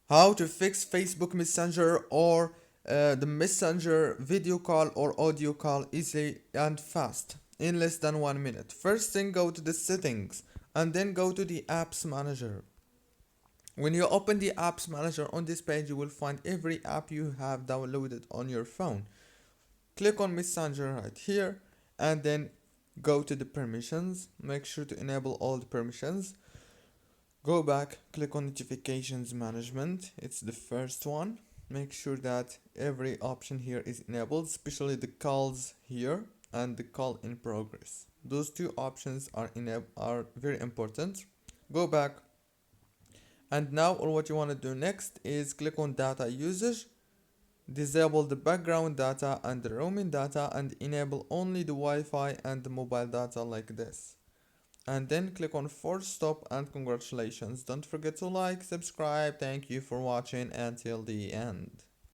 How to fix Facebook Messenger or the Messenger video call or audio call easily and fast in less than 1 minute. First thing, go to the settings and then go to the apps manager. When you open the apps manager on this page, you will find every app you have downloaded on your phone. Click on Messenger right here and then go to the permissions. Make sure to enable all the permissions. Go back, click on notifications management. It's the first one. Make sure that every option here is enabled, especially the calls here and the call in progress. Those two options are very important. Go back, and now all what you want to do next is click on data usage, disable the background data and the roaming data, and enable only the Wi-Fi and the mobile data like this. And then click on force stop, and congratulations. Don't forget to like, subscribe. Thank you for watching until the end.